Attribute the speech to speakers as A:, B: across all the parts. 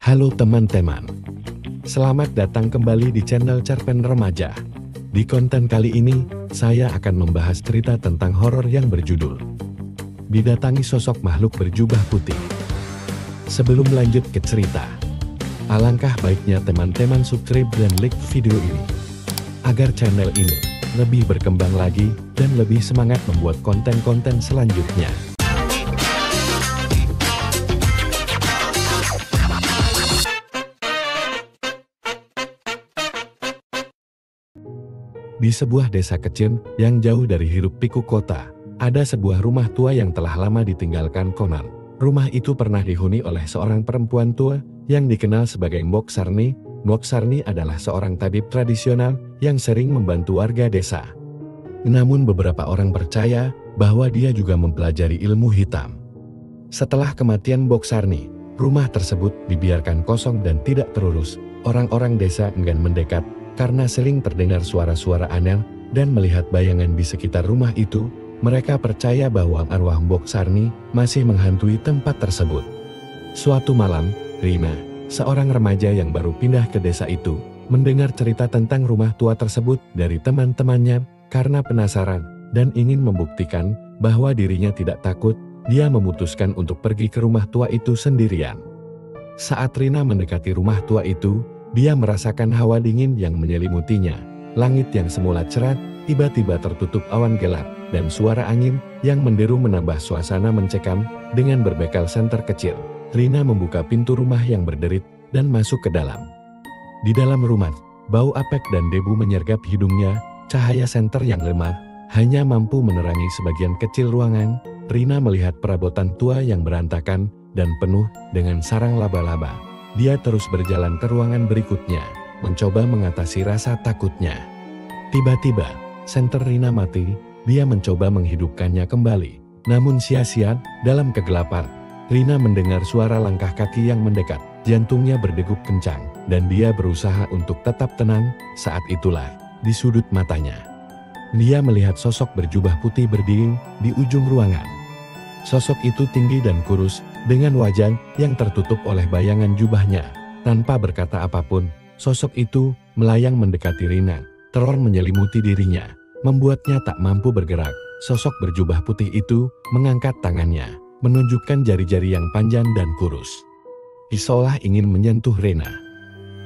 A: Halo teman-teman, selamat datang kembali di channel Cerpen Remaja. Di konten kali ini, saya akan membahas cerita tentang horor yang berjudul Didatangi Sosok Makhluk Berjubah Putih. Sebelum lanjut ke cerita, alangkah baiknya teman-teman subscribe dan like video ini, agar channel ini lebih berkembang lagi dan lebih semangat membuat konten-konten selanjutnya. Di sebuah desa kecil yang jauh dari hiruk-pikuk kota, ada sebuah rumah tua yang telah lama ditinggalkan konon. Rumah itu pernah dihuni oleh seorang perempuan tua yang dikenal sebagai Mbok Sarni. Mbok Sarni adalah seorang tabib tradisional yang sering membantu warga desa. Namun beberapa orang percaya bahwa dia juga mempelajari ilmu hitam. Setelah kematian Mbok Sarni, rumah tersebut dibiarkan kosong dan tidak terurus. Orang-orang desa enggan mendekat karena sering terdengar suara-suara aneh dan melihat bayangan di sekitar rumah itu. Mereka percaya bahwa arwah Mbok Sarni masih menghantui tempat tersebut. Suatu malam, Rina, seorang remaja yang baru pindah ke desa itu, mendengar cerita tentang rumah tua tersebut dari teman-temannya. Karena penasaran dan ingin membuktikan bahwa dirinya tidak takut, dia memutuskan untuk pergi ke rumah tua itu sendirian. Saat Rina mendekati rumah tua itu, dia merasakan hawa dingin yang menyelimutinya. Langit yang semula cerah, tiba-tiba tertutup awan gelap, dan suara angin yang menderu menambah suasana mencekam. Dengan berbekal senter kecil, Rina membuka pintu rumah yang berderit dan masuk ke dalam. Di dalam rumah, bau apek dan debu menyergap hidungnya. Cahaya senter yang lemah hanya mampu menerangi sebagian kecil ruangan. Rina melihat perabotan tua yang berantakan dan penuh dengan sarang laba-laba. Dia terus berjalan ke ruangan berikutnya, mencoba mengatasi rasa takutnya. Tiba-tiba, senter Rina mati. Dia mencoba menghidupkannya kembali, namun sia-sia. Dalam kegelapan, Rina mendengar suara langkah kaki yang mendekat. Jantungnya berdegup kencang, dan dia berusaha untuk tetap tenang. Saat itulah, di sudut matanya, dia melihat sosok berjubah putih berdiri di ujung ruangan. Sosok itu tinggi dan kurus, dengan wajah yang tertutup oleh bayangan jubahnya. Tanpa berkata apapun, sosok itu melayang mendekati Rina. Teror menyelimuti dirinya, membuatnya tak mampu bergerak. Sosok berjubah putih itu mengangkat tangannya, menunjukkan jari-jari yang panjang dan kurus, seolah ingin menyentuh Rina.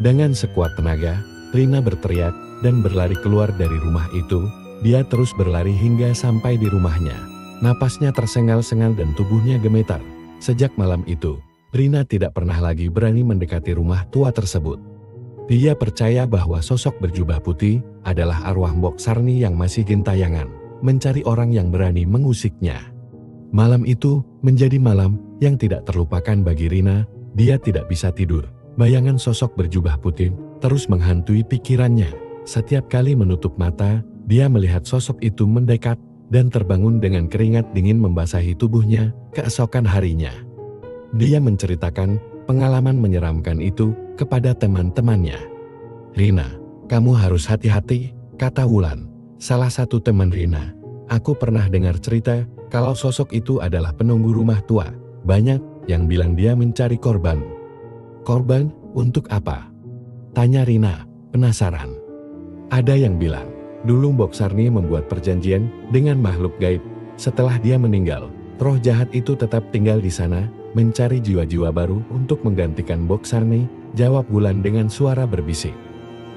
A: Dengan sekuat tenaga, Rina berteriak dan berlari keluar dari rumah itu. Dia terus berlari hingga sampai di rumahnya. Napasnya tersengal-sengal dan tubuhnya gemetar. Sejak malam itu, Rina tidak pernah lagi berani mendekati rumah tua tersebut. Dia percaya bahwa sosok berjubah putih adalah arwah Mbok Sarni yang masih gentayangan, mencari orang yang berani mengusiknya. Malam itu menjadi malam yang tidak terlupakan bagi Rina. Dia tidak bisa tidur. Bayangan sosok berjubah putih terus menghantui pikirannya. Setiap kali menutup mata, dia melihat sosok itu mendekat dan terbangun dengan keringat dingin membasahi tubuhnya. Keesokan harinya, dia menceritakan pengalaman menyeramkan itu kepada teman-temannya. "Rina, kamu harus hati-hati," kata Wulan, salah satu teman Rina. "Aku pernah dengar cerita kalau sosok itu adalah penunggu rumah tua. Banyak yang bilang dia mencari korban." "Korban? Untuk apa?" tanya Rina, penasaran. "Ada yang bilang, dulu Mbok Sarni membuat perjanjian dengan makhluk gaib. Setelah dia meninggal, roh jahat itu tetap tinggal di sana, mencari jiwa-jiwa baru untuk menggantikan Mbok Sarni," jawab Wulan dengan suara berbisik.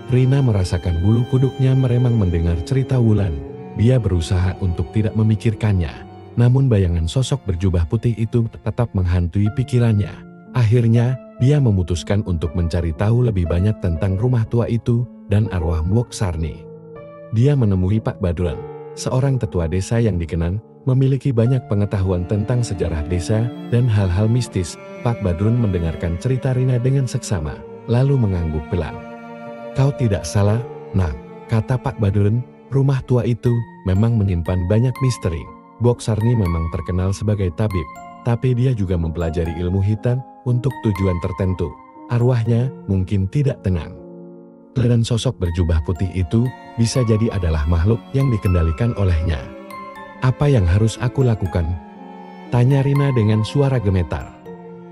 A: Rina merasakan bulu kuduknya meremang mendengar cerita Wulan. Dia berusaha untuk tidak memikirkannya, namun bayangan sosok berjubah putih itu tetap menghantui pikirannya. Akhirnya, dia memutuskan untuk mencari tahu lebih banyak tentang rumah tua itu dan arwah Mbok Sarni. Dia menemui Pak Badrun, seorang tetua desa yang dikenal memiliki banyak pengetahuan tentang sejarah desa dan hal-hal mistis. Pak Badrun mendengarkan cerita Rina dengan seksama, lalu mengangguk pelan. "Kau tidak salah, Nak," kata Pak Badrun. "Rumah tua itu memang menyimpan banyak misteri. Mbok Sarni memang terkenal sebagai tabib, tapi dia juga mempelajari ilmu hitam untuk tujuan tertentu. Arwahnya mungkin tidak tenang. Dan sosok berjubah putih itu bisa jadi adalah makhluk yang dikendalikan olehnya." "Apa yang harus aku lakukan?" tanya Rina dengan suara gemetar.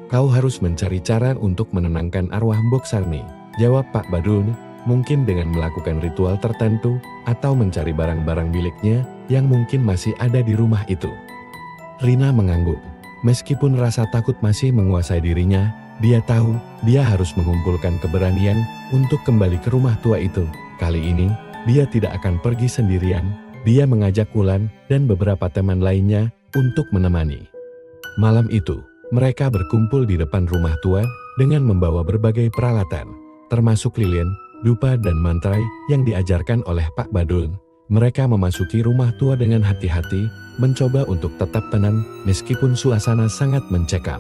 A: Kau harus mencari cara untuk menenangkan arwah Mbok Sarni, jawab Pak Badrun, mungkin dengan melakukan ritual tertentu atau mencari barang-barang miliknya yang mungkin masih ada di rumah itu. Rina mengangguk. Meskipun rasa takut masih menguasai dirinya, dia tahu dia harus mengumpulkan keberanian untuk kembali ke rumah tua itu. Kali ini, dia tidak akan pergi sendirian. Dia mengajak Wulan dan beberapa teman lainnya untuk menemani. Malam itu, mereka berkumpul di depan rumah tua dengan membawa berbagai peralatan, termasuk lilin, dupa dan mantra yang diajarkan oleh Pak Badrun. Mereka memasuki rumah tua dengan hati-hati, mencoba untuk tetap tenang meskipun suasana sangat mencekam.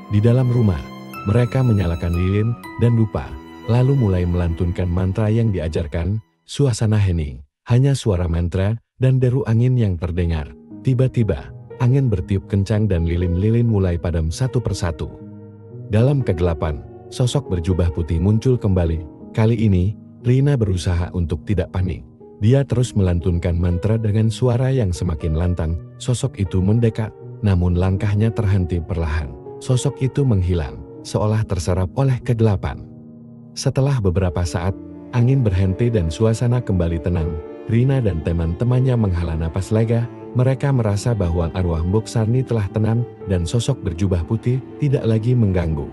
A: Di dalam rumah, mereka menyalakan lilin dan dupa, lalu mulai melantunkan mantra yang diajarkan. Suasana hening, hanya suara mantra dan deru angin yang terdengar. Tiba-tiba, angin bertiup kencang dan lilin-lilin mulai padam satu persatu. Dalam kegelapan, sosok berjubah putih muncul kembali. Kali ini, Rina berusaha untuk tidak panik. Dia terus melantunkan mantra dengan suara yang semakin lantang. Sosok itu mendekat, namun langkahnya terhenti perlahan. Sosok itu menghilang, seolah terserap oleh kegelapan. Setelah beberapa saat, angin berhenti dan suasana kembali tenang. Rina dan teman-temannya menghela napas lega. Mereka merasa bahwa arwah Mbok Sarni telah tenang dan sosok berjubah putih tidak lagi mengganggu.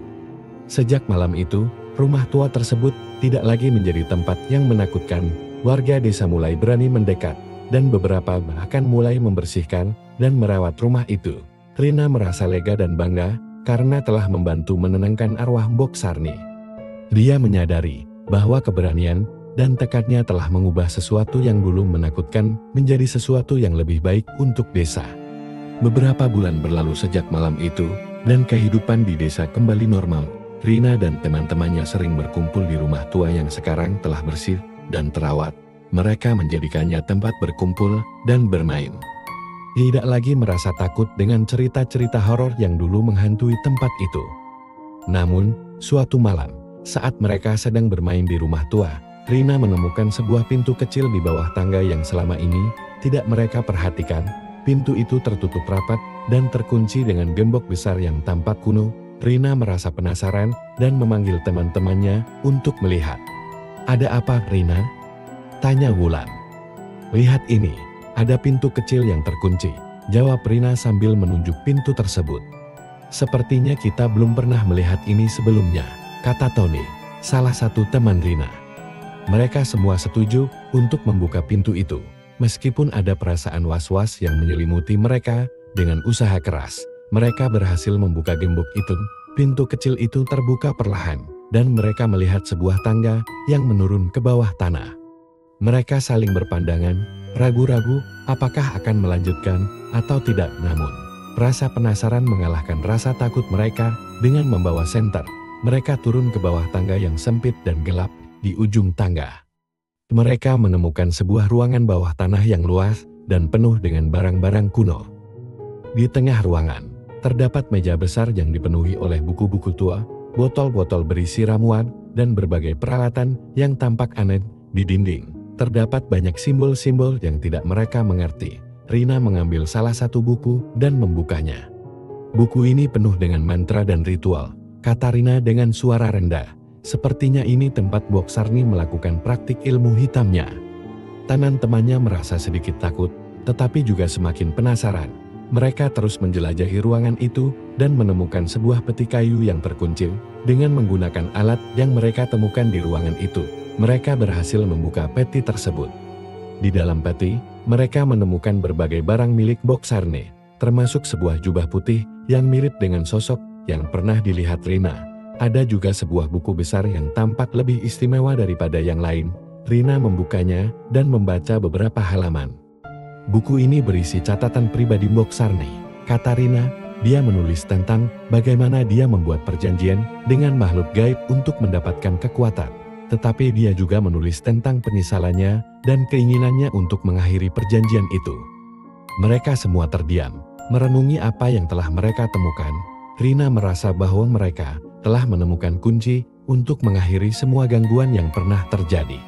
A: Sejak malam itu, rumah tua tersebut tidak lagi menjadi tempat yang menakutkan. Warga desa mulai berani mendekat, dan beberapa bahkan mulai membersihkan dan merawat rumah itu. Rina merasa lega dan bangga karena telah membantu menenangkan arwah Mbok Sarni. Dia menyadari bahwa keberanian dan tekadnya telah mengubah sesuatu yang dulu menakutkan menjadi sesuatu yang lebih baik untuk desa. Beberapa bulan berlalu sejak malam itu, dan kehidupan di desa kembali normal. Rina dan teman-temannya sering berkumpul di rumah tua yang sekarang telah bersih dan terawat. Mereka menjadikannya tempat berkumpul dan bermain. Tidak lagi merasa takut dengan cerita-cerita horor yang dulu menghantui tempat itu. Namun, suatu malam, saat mereka sedang bermain di rumah tua, Rina menemukan sebuah pintu kecil di bawah tangga yang selama ini tidak mereka perhatikan. Pintu itu tertutup rapat dan terkunci dengan gembok besar yang tampak kuno. Rina merasa penasaran dan memanggil teman-temannya untuk melihat. "Ada apa, Rina?" tanya Wulan. "Lihat ini, ada pintu kecil yang terkunci," jawab Rina sambil menunjuk pintu tersebut. "Sepertinya kita belum pernah melihat ini sebelumnya," kata Tony, salah satu teman Rina. Mereka semua setuju untuk membuka pintu itu. Meskipun ada perasaan was-was yang menyelimuti mereka, dengan usaha keras, mereka berhasil membuka gembok itu. Pintu kecil itu terbuka perlahan, dan mereka melihat sebuah tangga yang menurun ke bawah tanah. Mereka saling berpandangan, ragu-ragu apakah akan melanjutkan atau tidak. Namun, rasa penasaran mengalahkan rasa takut mereka. Dengan membawa senter, mereka turun ke bawah tangga yang sempit dan gelap. Di ujung tangga, mereka menemukan sebuah ruangan bawah tanah yang luas dan penuh dengan barang-barang kuno. Di tengah ruangan, terdapat meja besar yang dipenuhi oleh buku-buku tua, botol-botol berisi ramuan, dan berbagai peralatan yang tampak aneh. Di dinding, terdapat banyak simbol-simbol yang tidak mereka mengerti. Rina mengambil salah satu buku dan membukanya. "Buku ini penuh dengan mantra dan ritual," kata Rina dengan suara rendah. "Sepertinya ini tempat Mbok Sarni melakukan praktik ilmu hitamnya." Teman-temannya merasa sedikit takut, tetapi juga semakin penasaran. Mereka terus menjelajahi ruangan itu dan menemukan sebuah peti kayu yang terkuncil. Dengan menggunakan alat yang mereka temukan di ruangan itu, mereka berhasil membuka peti tersebut. Di dalam peti, mereka menemukan berbagai barang milik Mbok Sarni, termasuk sebuah jubah putih yang mirip dengan sosok yang pernah dilihat Rina. Ada juga sebuah buku besar yang tampak lebih istimewa daripada yang lain. Rina membukanya dan membaca beberapa halaman. "Buku ini berisi catatan pribadi Mbok Sarni," kata Rina. Dia menulis tentang bagaimana dia membuat perjanjian dengan makhluk gaib untuk mendapatkan kekuatan. Tetapi dia juga menulis tentang penyesalannya dan keinginannya untuk mengakhiri perjanjian itu. Mereka semua terdiam, merenungi apa yang telah mereka temukan. Rina merasa bahwa mereka telah menemukan kunci untuk mengakhiri semua gangguan yang pernah terjadi.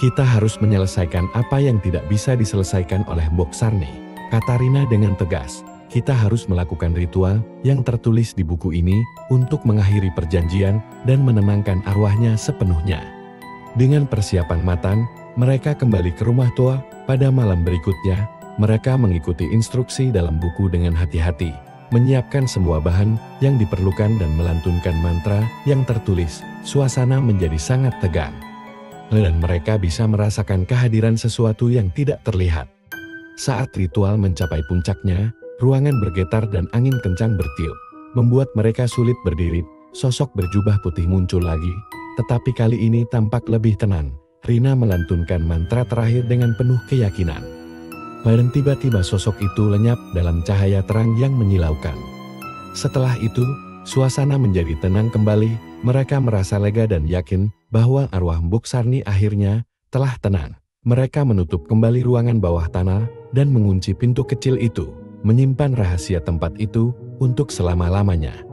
A: "Kita harus menyelesaikan apa yang tidak bisa diselesaikan oleh Mbok Sarni," kata Rina dengan tegas. kita harus melakukan ritual yang tertulis di buku ini untuk mengakhiri perjanjian dan menenangkan arwahnya sepenuhnya. Dengan persiapan matang, mereka kembali ke rumah tua. Pada malam berikutnya, mereka mengikuti instruksi dalam buku dengan hati-hati, menyiapkan semua bahan yang diperlukan dan melantunkan mantra yang tertulis. Suasana menjadi sangat tegang, dan mereka bisa merasakan kehadiran sesuatu yang tidak terlihat. Saat ritual mencapai puncaknya, ruangan bergetar dan angin kencang bertiup, membuat mereka sulit berdiri. Sosok berjubah putih muncul lagi, tetapi kali ini tampak lebih tenang. Rina melantunkan mantra terakhir dengan penuh keyakinan. Dan tiba-tiba sosok itu lenyap dalam cahaya terang yang menyilaukan. Setelah itu, suasana menjadi tenang kembali. Mereka merasa lega dan yakin bahwa arwah Mbok Sarni akhirnya telah tenang. Mereka menutup kembali ruangan bawah tanah dan mengunci pintu kecil itu, menyimpan rahasia tempat itu untuk selama-lamanya.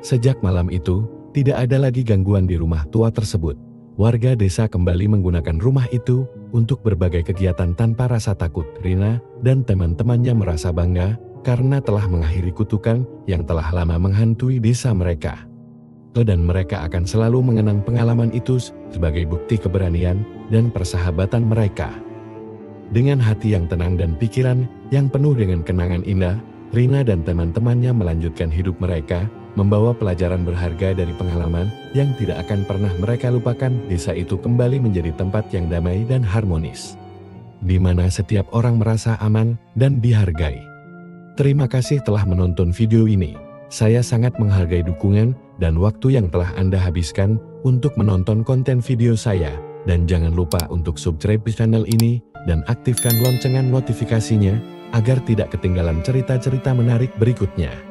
A: Sejak malam itu, tidak ada lagi gangguan di rumah tua tersebut. Warga desa kembali menggunakan rumah itu untuk berbagai kegiatan tanpa rasa takut. Rina dan teman-temannya merasa bangga karena telah mengakhiri kutukan yang telah lama menghantui desa mereka. Dan mereka akan selalu mengenang pengalaman itu sebagai bukti keberanian dan persahabatan mereka. Dengan hati yang tenang dan pikiran yang penuh dengan kenangan indah, Rina dan teman-temannya melanjutkan hidup mereka, membawa pelajaran berharga dari pengalaman yang tidak akan pernah mereka lupakan. Desa itu kembali menjadi tempat yang damai dan harmonis, di mana setiap orang merasa aman dan dihargai. Terima kasih telah menonton video ini. Saya sangat menghargai dukungan dan waktu yang telah Anda habiskan untuk menonton konten video saya. Dan jangan lupa untuk subscribe channel ini dan aktifkan lonceng notifikasinya agar tidak ketinggalan cerita-cerita menarik berikutnya.